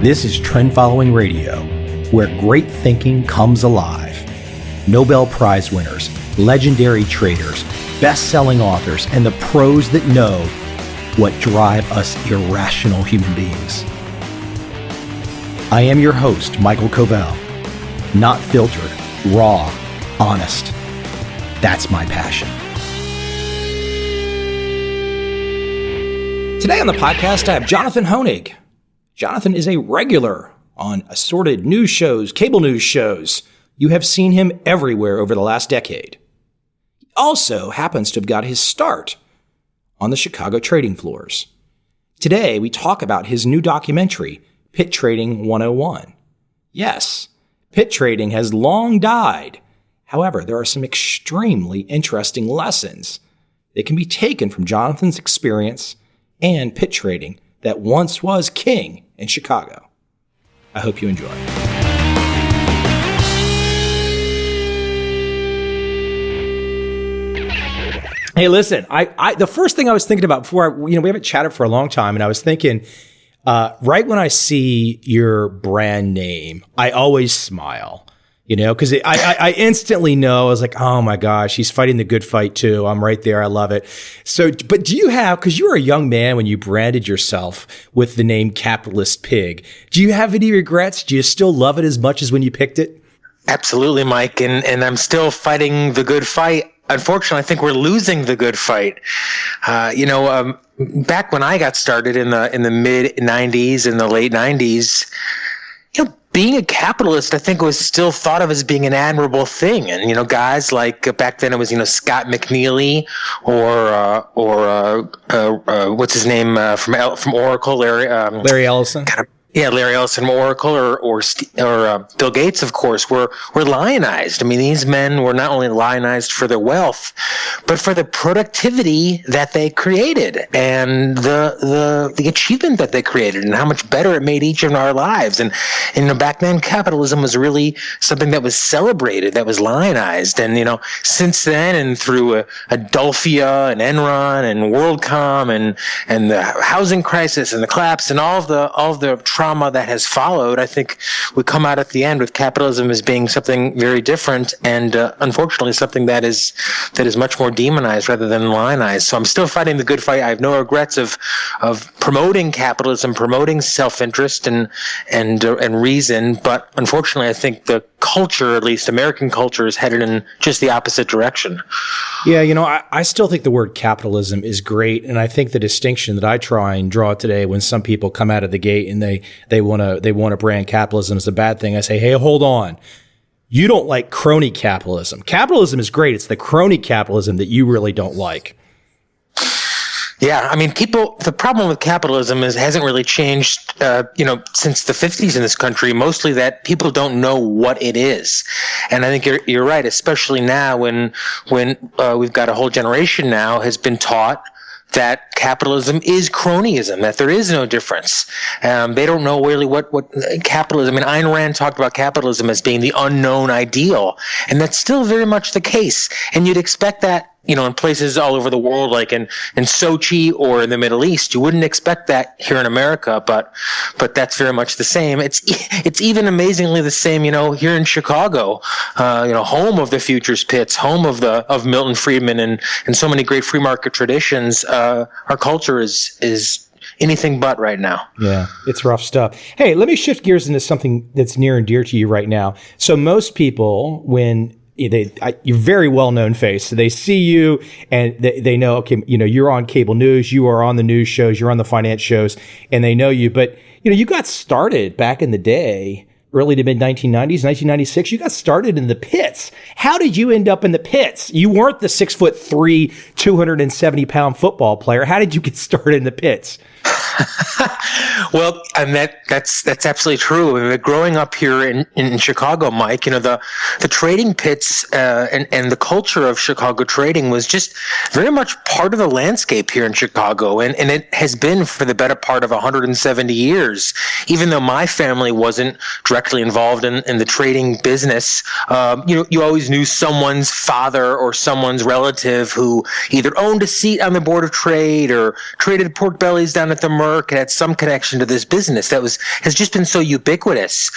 This is Trend Following Radio, where great thinking comes alive. Nobel Prize winners, legendary traders, best-selling authors, and the pros that know what drive us irrational human beings. I am your host, Michael Covel. Not filtered, raw, honest. That's my passion. Today on the podcast, I have Jonathan Hoenig. Jonathan is a regular on assorted news shows, cable news shows. You have seen him everywhere over the last decade. He also happens to have got his start on the Chicago trading floors. Today, we talk about his new documentary, Pit Trading 101. Yes, pit trading has long died. However, there are some extremely interesting lessons that can be taken from Jonathan's experience and pit trading that once was king in Chicago. I hope you enjoy. Hey, listen, I the first thing I was thinking about before, we haven't chatted for a long time, and I was thinking, right when I see your brand name, I always smile. Because I instantly know, I was like, oh my gosh, he's fighting the good fight too. I'm right there. I love it. So, but do you have, because you were a young man when you branded yourself with the name Capitalist Pig, do you have any regrets? Do you still love it as much as when you picked it? Absolutely, Mike. And I'm still fighting the good fight. Unfortunately, I think we're losing the good fight. Back when I got started in the mid 90s and the late 90s, being a capitalist, I think, was still thought of as being an admirable thing. And, guys like back then it was, Scott McNeely or what's his name from Oracle, Larry Ellison. Larry Ellison from Oracle or Bill Gates, of course, were lionized. I mean, these men were not only lionized for their wealth, but for the productivity that they created and the achievement that they created and how much better it made each of our lives. And back then, capitalism was really something that was celebrated, that was lionized. And since then, and through Adelphia and Enron and WorldCom and the housing crisis and the collapse and all of the trauma that has followed, I think we come out at the end with capitalism as being something very different, and unfortunately something that is much more demonized rather than lionized. So I'm still fighting the good fight. I have no regrets of promoting capitalism, promoting self-interest and reason, but unfortunately I think the culture, at least American culture, is headed in just the opposite direction. Yeah, I still think the word capitalism is great, and I think the distinction that I try and draw today when some people come out of the gate and they want to brand capitalism as a bad thing, I say, hey, hold on. You don't like crony capitalism. Capitalism is great. It's the crony capitalism that you really don't like. Yeah, I mean, the problem with capitalism hasn't really changed, since the 50s in this country, mostly that people don't know what it is. And I think you're right, especially now when we've got a whole generation now has been taught that capitalism is cronyism, that there is no difference. They don't know really what capitalism, I mean, Ayn Rand talked about capitalism as being the unknown ideal, and that's still very much the case. And you'd expect that, in places all over the world, like in Sochi or in the Middle East. You wouldn't expect that here in America, but that's very much the same. It's even amazingly the same, here in Chicago, home of the futures pits, home of Milton Friedman and so many great free market traditions. Our culture is anything but right now. Yeah, it's rough stuff. Hey, let me shift gears into something that's near and dear to you right now. So most people, when you're a very well-known face, so they see you and they know, okay, you're on cable news, you are on the news shows, you're on the finance shows, and they know you. But you got started back in the day, early to mid 1990s, 1996. You got started in the pits. How did you end up in the pits? You weren't the 6'3", 270-pound football player. How did you get started in the pits? Well, and that's absolutely true. I mean, growing up here in Chicago, Mike, the trading pits and the culture of Chicago trading was just very much part of the landscape here in Chicago, and it has been for the better part of 170 years. Even though my family wasn't directly involved in the trading business, you always knew someone's father or someone's relative who either owned a seat on the board of trade or traded pork bellies down at the work. It had some connection to this business that has just been so ubiquitous.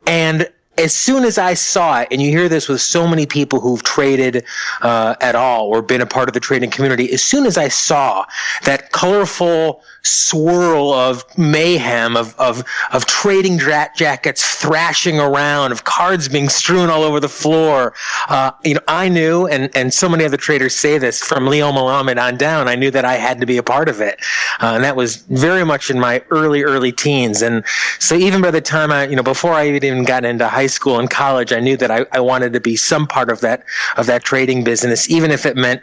And as soon as I saw it, and you hear this with so many people who've traded at all or been a part of the trading community, as soon as I saw that colorful swirl of mayhem, of trading jackets thrashing around, of cards being strewn all over the floor, I knew, and so many other traders say this, from Leo Muhammad on down, I knew that I had to be a part of it. And that was very much in my early teens. And so even by the time before I even got into high school and college, I knew that I wanted to be some part of that trading business, even if it meant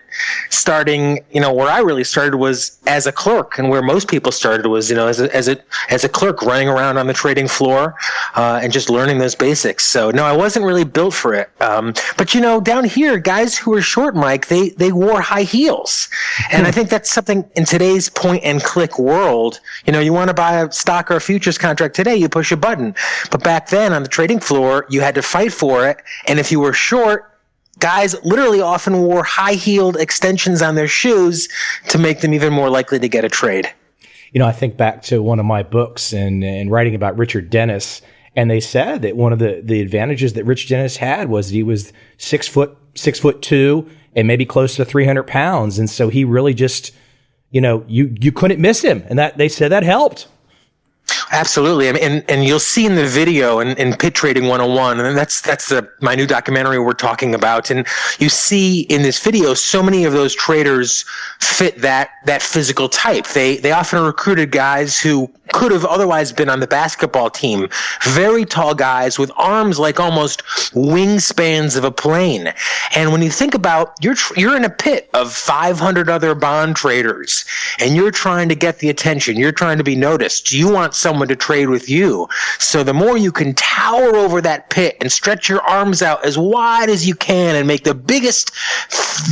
starting, where I really started was as a clerk, and where most people started was, as a clerk running around on the trading floor, and just learning those basics. So no, I wasn't really built for it. But down here, guys who are short, Mike, they wore high heels. And I think that's something in today's point and click world. You want to buy a stock or a futures contract today, you push a button. But back then on the trading floor, you had to fight for it. And if you were short, guys literally often wore high-heeled extensions on their shoes to make them even more likely to get a trade. I think back to one of my books and writing about Richard Dennis, and they said that one of the advantages that Rich Dennis had was he was 6'2", and maybe close to 300 pounds. And so he really just, you couldn't miss him. And that they said that helped. Absolutely. And you'll see in the video in Pit Trading 101, and that's my new documentary we're talking about. And you see in this video, so many of those traders fit that physical type. They often recruited guys who could have otherwise been on the basketball team. Very tall guys with arms like almost wingspans of a plane. And when you think about, you're in a pit of 500 other bond traders, and you're trying to get the attention. You're trying to be noticed. You want someone to trade with you. So the more you can tower over that pit and stretch your arms out as wide as you can and make the biggest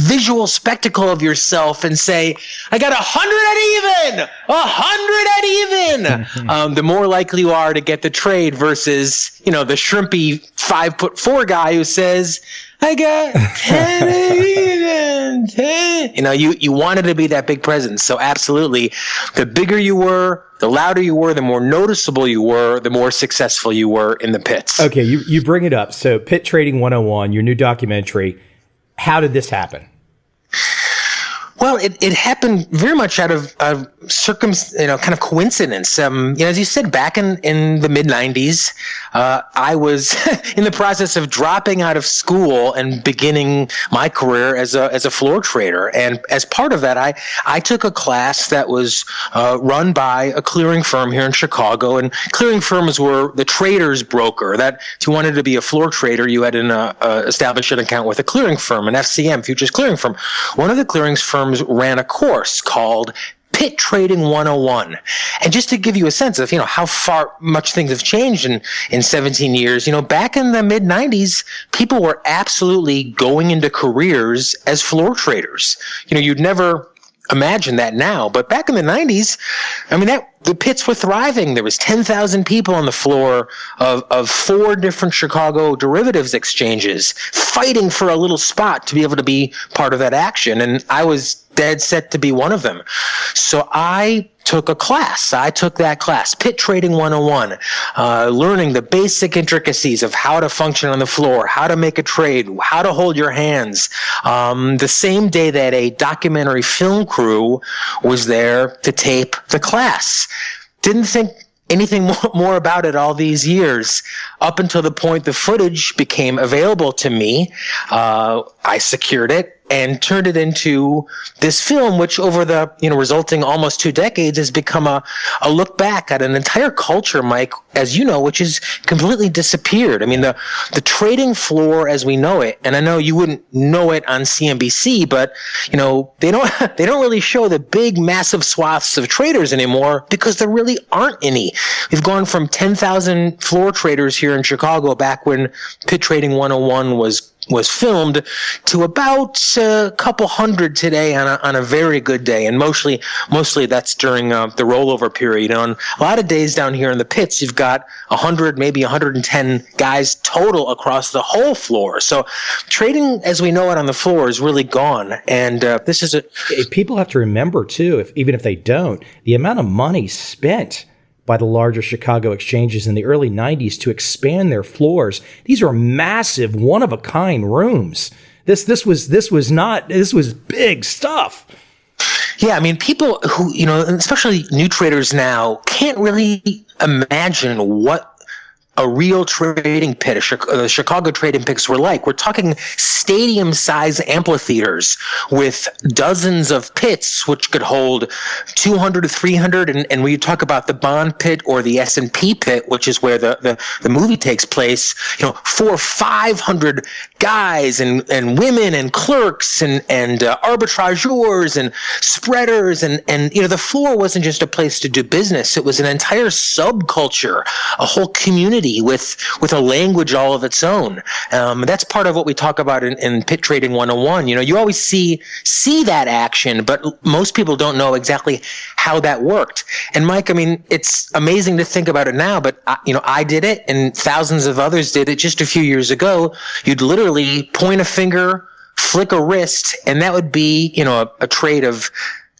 visual spectacle of yourself and say, I got 100 at even, the more likely you are to get the trade versus, the shrimpy 5'4" guy who says, I got 10 at even, 10. You wanted to be that big presence. So absolutely, the bigger you were, the louder you were, the more noticeable you were, the more successful you were in the pits. Okay, you bring it up. So Pit Trading 101, your new documentary, how did this happen? Well, it happened very much out of kind of coincidence. As you said, back in the mid '90s, I was in the process of dropping out of school and beginning my career as a floor trader. And as part of that, I took a class that was run by a clearing firm here in Chicago. And clearing firms were the trader's broker. That if you wanted to be a floor trader, you had to establish an account with a clearing firm, an FCM, Futures Clearing Firm. One of the clearing firms ran a course called Pit Trading 101. And just to give you a sense of, how much things have changed in 17 years, back in the mid 90s, people were absolutely going into careers as floor traders. You'd never imagine that now, but back in the 90s, the pits were thriving. There was 10,000 people on the floor of 4 different Chicago derivatives exchanges fighting for a little spot to be able to be part of that action. And I was dead set to be one of them. So I took a class. I took that class, Pit Trading 101, learning the basic intricacies of how to function on the floor, how to make a trade, how to hold your hands. The same day that a documentary film crew was there to tape the class. Didn't think anything more about it all these years, up until the point the footage became available to me. I secured it and turned it into this film, which over the resulting almost 2 decades has become a look back at an entire culture, Mike, as you know, which has completely disappeared. The trading floor as we know it, and I know you wouldn't know it on CNBC, but they don't really show the big massive swaths of traders anymore because there really aren't any. We've gone from 10,000 floor traders here in Chicago back when Pit Trading 101 was was filmed to about a couple hundred today on a very good day, and mostly that's during the rollover period. On a lot of days down here in the pits, you've got 100, maybe 110 guys total across the whole floor. So trading, as we know it on the floor, is really gone. And this is people have to remember too, even if they don't, the amount of money spent by the larger Chicago exchanges in the early 90s to expand their floors. These are massive, one-of-a-kind rooms. This was big stuff. Yeah, I mean, people who, especially new traders now, can't really imagine what a real trading pit, the Chicago trading pits were like. We're talking stadium-size amphitheaters with dozens of pits, which could hold 200 to 300. And when you talk about the bond pit or the S&P pit, which is where the movie takes place, 400 or 500 guys and women and clerks and arbitrageurs and spreaders. And the floor wasn't just a place to do business. It was an entire subculture, a whole community with a language all of its own. That's part of what we talk about in Pit Trading 101. You always see that action, but most people don't know exactly how that worked. And Mike, I mean, it's amazing to think about it now, but I did it and thousands of others did it just a few years ago. You'd literally point a finger, flick a wrist, and that would be, a trade of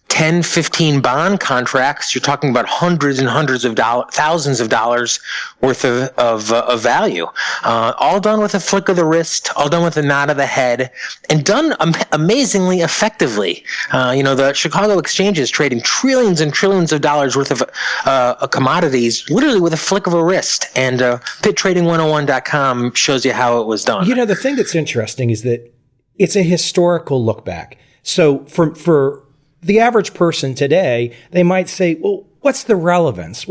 10, 15 bond contracts. You're talking about hundreds and hundreds of thousands of dollars worth of value, all done with a flick of the wrist, all done with a nod of the head, and done amazingly effectively. The Chicago Exchange is trading trillions and trillions of dollars worth of commodities, literally with a flick of a wrist. And pittrading101.com shows you how it was done. The thing that's interesting is that it's a historical look back. So for the average person today, they might say, well, what's the relevance?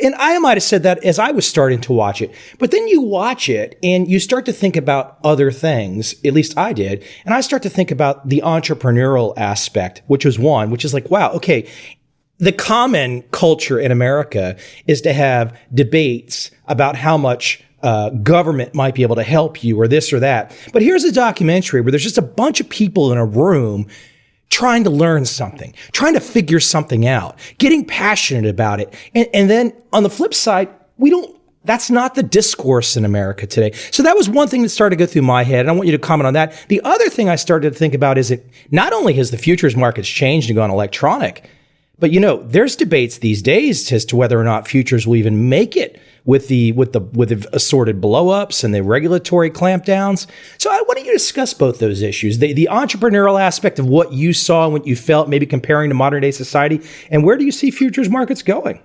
And I might have said that as I was starting to watch it. But then you watch it and you start to think about other things, at least I did. And I start to think about the entrepreneurial aspect, which is like, wow, okay, the common culture in America is to have debates about how much government might be able to help you or this or that. But here's a documentary where there's just a bunch of people in a room trying to learn something, trying to figure something out, getting passionate about it. And then on the flip side, that's not the discourse in America today. So that was one thing that started to go through my head, and I want you to comment on that. The other thing I started to think about is that not only has the futures markets changed and gone electronic, but there's debates these days as to whether or not futures will even make it with the assorted blowups and the regulatory clampdowns. So I want you to discuss both those issues, the entrepreneurial aspect of what you saw and what you felt, maybe comparing to modern day society, and where do you see futures markets going?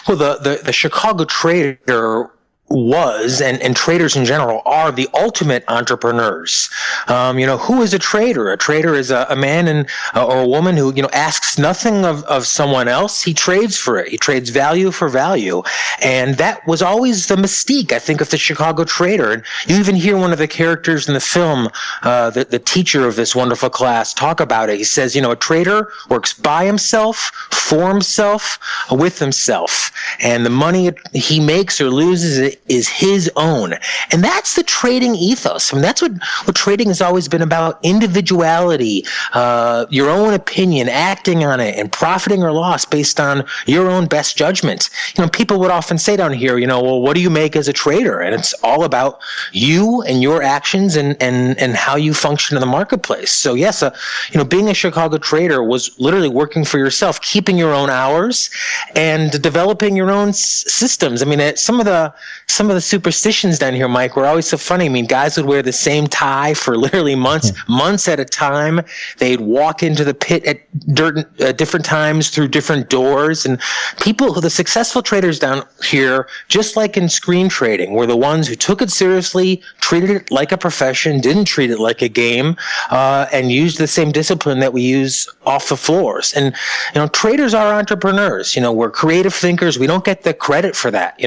Well, the Chicago trader was, and traders in general are, the ultimate entrepreneurs. Who is a trader? A trader is a man or a woman who, asks nothing of someone else. He trades for it. He trades value for value. And that was always the mystique, I think, of the Chicago trader. And you even hear one of the characters in the film, the teacher of this wonderful class, talk about it. He says, a trader works by himself, for himself, with himself. And the money he makes or loses is his own. And that's the trading ethos. I mean, that's what trading has always been about: individuality, your own opinion, acting on it, and profiting or loss based on your own best judgment. People would often say down here, well, what do you make as a trader? And it's all about you and your actions and how you function in the marketplace. So yes, being a Chicago trader was literally working for yourself, keeping your own hours and developing your own systems. I mean, some of the superstitions down here, Mike, were always so funny. I mean, guys would wear the same tie for literally months at a time. They'd walk into the pit at different times through different doors. And the successful traders down here, just like in screen trading, were the ones who took it seriously, treated it like a profession, didn't treat it like a game, and used the same discipline that we use off the floors. And, traders are entrepreneurs. We're creative thinkers. We don't get the credit for that.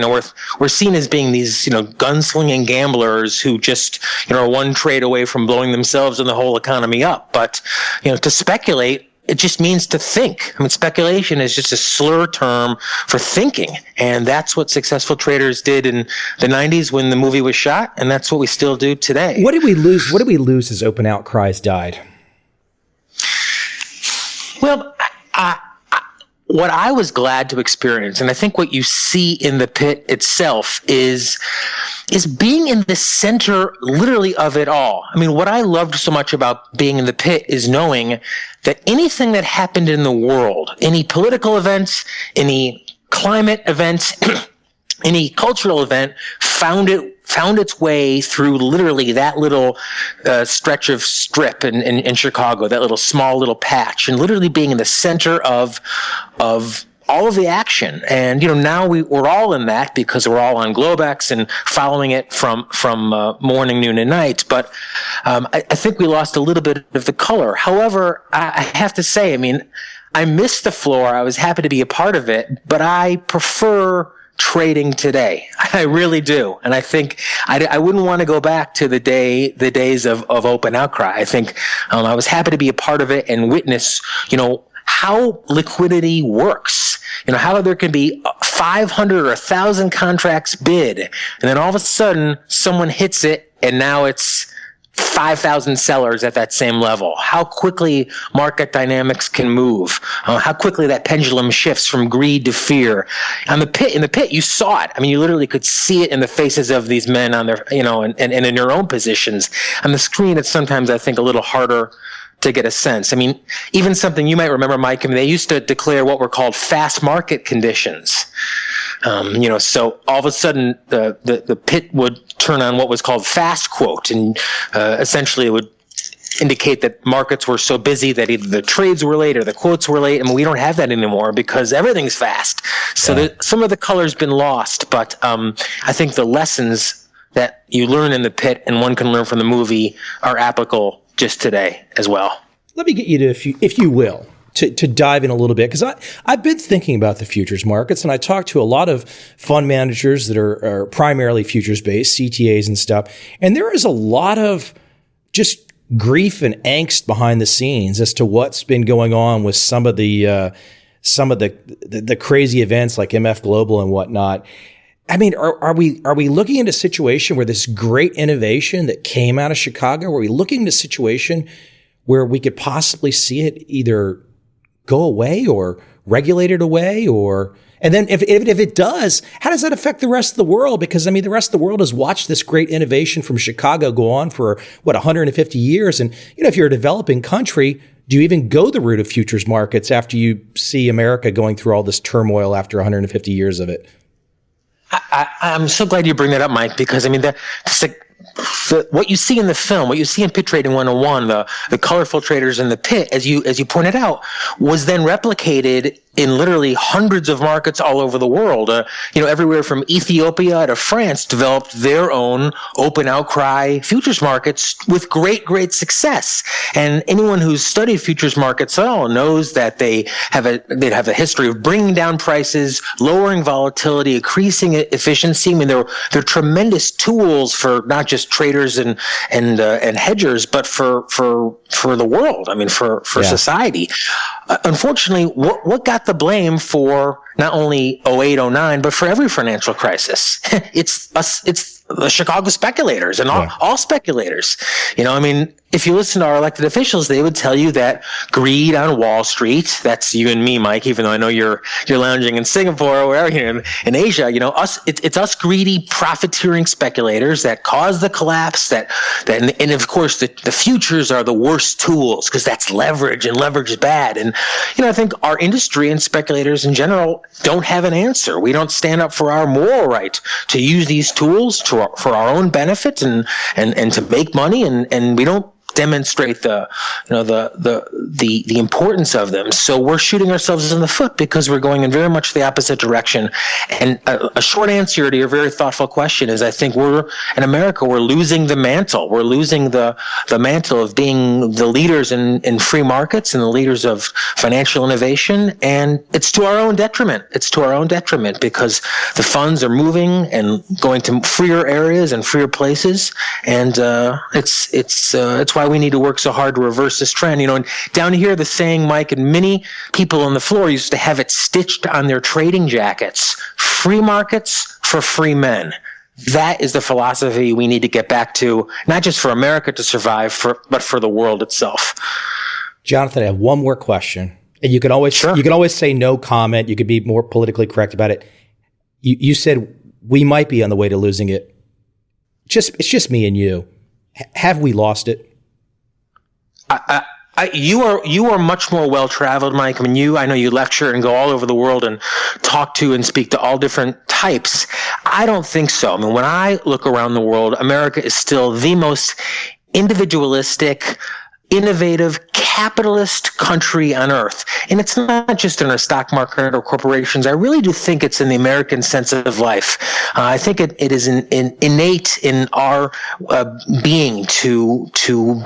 We're seen as being these, gunslinging gamblers who just, are one trade away from blowing themselves and the whole economy up. But, to speculate, it just means to think. I mean, speculation is just a slur term for thinking. And that's what successful traders did in the 90s when the movie was shot. And that's what we still do today. What did we lose? What did we lose as open outcries died? Well, what I was glad to experience, and I think what you see in the pit itself is being in the center literally of it all. I mean, what I loved so much about being in the pit is knowing that anything that happened in the world, any political events, any climate events, any cultural event, found its way through literally that little stretch of strip in Chicago, that little small little patch, and literally being in the center of all of the action. And, now we're all in that because we're all on Globex and following it from morning, noon, and night. But I think we lost a little bit of the color. However, I have to say, I mean, I missed the floor. I was happy to be a part of it, but I prefer trading today. I really do. And I think I wouldn't want to go back to the days of open outcry. I think I was happy to be a part of it and witness, how liquidity works. How there can be 500 or 1,000 contracts bid, and then all of a sudden someone hits it and now it's 5,000 sellers at that same level. How quickly market dynamics can move. How quickly that pendulum shifts from greed to fear. In the pit, you saw it. I mean, you literally could see it in the faces of these men on their, and in their own positions. On the screen, it's sometimes, I think, a little harder to get a sense. I mean, even something you might remember, Mike, I mean, they used to declare what were called fast market conditions. So all of a sudden the pit would turn on what was called fast quote, and essentially it would indicate that markets were so busy that either the trades were late or the quotes were late. I mean, we don't have that anymore because everything's fast. So some of the color's been lost, but I think the lessons that you learn in the pit and one can learn from the movie are applicable just today as well. Let me get you to, if you will, to dive in a little bit, because I've been thinking about the futures markets, and I talked to a lot of fund managers that are primarily futures-based, CTAs and stuff, and there is a lot of just grief and angst behind the scenes as to what's been going on with some of the crazy events like MF Global and whatnot. I mean, are we looking at a situation where this great innovation that came out of Chicago, are we looking at a situation where we could possibly see it either go away or regulated away, and then if it does, how does that affect the rest of the world? Because I mean, the rest of the world has watched this great innovation from Chicago go on for 150 years, and if you're a developing country, do you even go the route of futures markets after you see America going through all this turmoil after 150 years of it? I'm so glad you bring that up, Mike, because I mean, what you see in the film, what you see in Pit Trading 101, the colorful traders in the pit, as you pointed out, was then replicated in literally hundreds of markets all over the world. Everywhere from Ethiopia to France developed their own open outcry futures markets with great, great success. And anyone who's studied futures markets at all knows that they have a history of bringing down prices, lowering volatility, increasing efficiency. I mean, they're tremendous tools for not just traders and hedgers, but for the world. I mean, for society. Unfortunately, what got the blame for not only 08, 09, but for every financial crisis? It's the Chicago speculators and all speculators. I mean, if you listen to our elected officials, they would tell you that greed on Wall Street, that's you and me, Mike, even though I know you're lounging in Singapore or wherever in Asia, it's us greedy, profiteering speculators that cause the collapse, and of course the futures are the worst tools because that's leverage, and leverage is bad. And I think our industry and speculators in general don't have an answer. We don't stand up for our moral right to use these tools for our own benefit and to make money, and we don't demonstrate the importance of them. So we're shooting ourselves in the foot because we're going in very much the opposite direction. And a short answer to your very thoughtful question is, I think in America, we're losing the mantle. We're losing the mantle of being the leaders in free markets and the leaders of financial innovation. And it's to our own detriment. It's to our own detriment because the funds are moving and going to freer areas and freer places. And it's why we need to work so hard to reverse this trend. And down here, the saying, Mike, and many people on the floor used to have it stitched on their trading jackets: free markets for free men. That is the philosophy we need to get back to, not just for America to survive, but for the world itself. Jonathan, I have one more question. And you can always say no comment. You could be more politically correct about it. You said we might be on the way to losing it. It's just me and you. Have we lost it? You are much more well traveled, Mike. I know you lecture and go all over the world and talk to and speak to all different types. I don't think so. When I look around the world, America is still the most individualistic, innovative, capitalist country on earth. And it's not just in our stock market or corporations. I really do think it's in the American sense of life. I think it is innate in our being to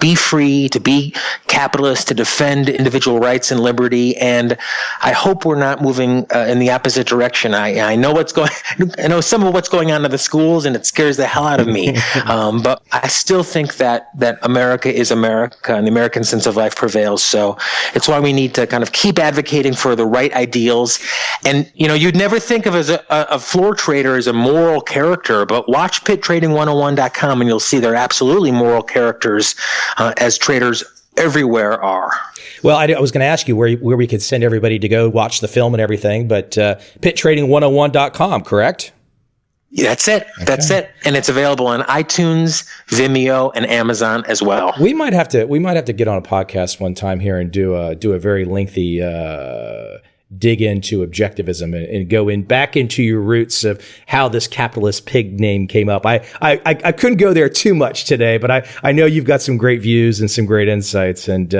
be free, to be capitalist, to defend individual rights and liberty. And I hope we're not moving in the opposite direction. I know I know some of what's going on in the schools, and it scares the hell out of me. But I still think that America is America, and the American sense of life prevails. So it's why we need to kind of keep advocating for the right ideals. And, you'd never think of as a floor trader as a moral character, but watch pittrading101.com and you'll see they're absolutely moral characters, as traders everywhere are. Well, I was going to ask you where we could send everybody to go watch the film and everything, but pittrading101.com, correct? Yeah, that's it. Okay. That's it. And it's available on iTunes, Vimeo, and Amazon as well. We might have to get on a podcast one time here and do a very lengthy dig into objectivism and go back into your roots of how this capitalist pig name came up. I couldn't go there too much today, but I know you've got some great views and some great insights, and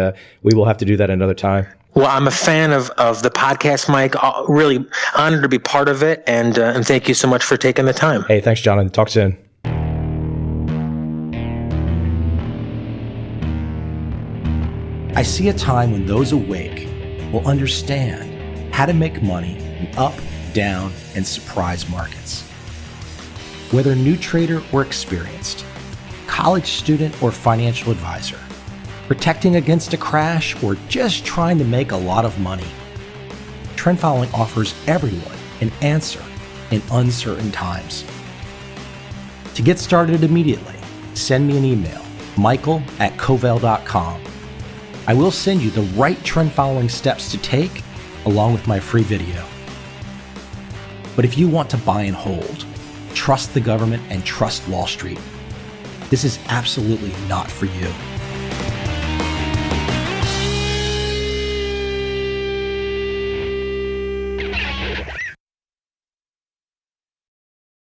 we will have to do that another time. Well, I'm a fan of the podcast, Mike. Really honored to be part of it, and thank you so much for taking the time. Hey, thanks, Jonathan. Talk soon. I see a time when those awake will understand how to make money in up, down, and surprise markets. Whether new trader or experienced, college student or financial advisor, protecting against a crash, or just trying to make a lot of money, trend following offers everyone an answer in uncertain times. To get started immediately, send me an email, michael@covel.com. I will send you the right trend following steps to take along with my free video. But if you want to buy and hold, trust the government and trust Wall Street, this is absolutely not for you.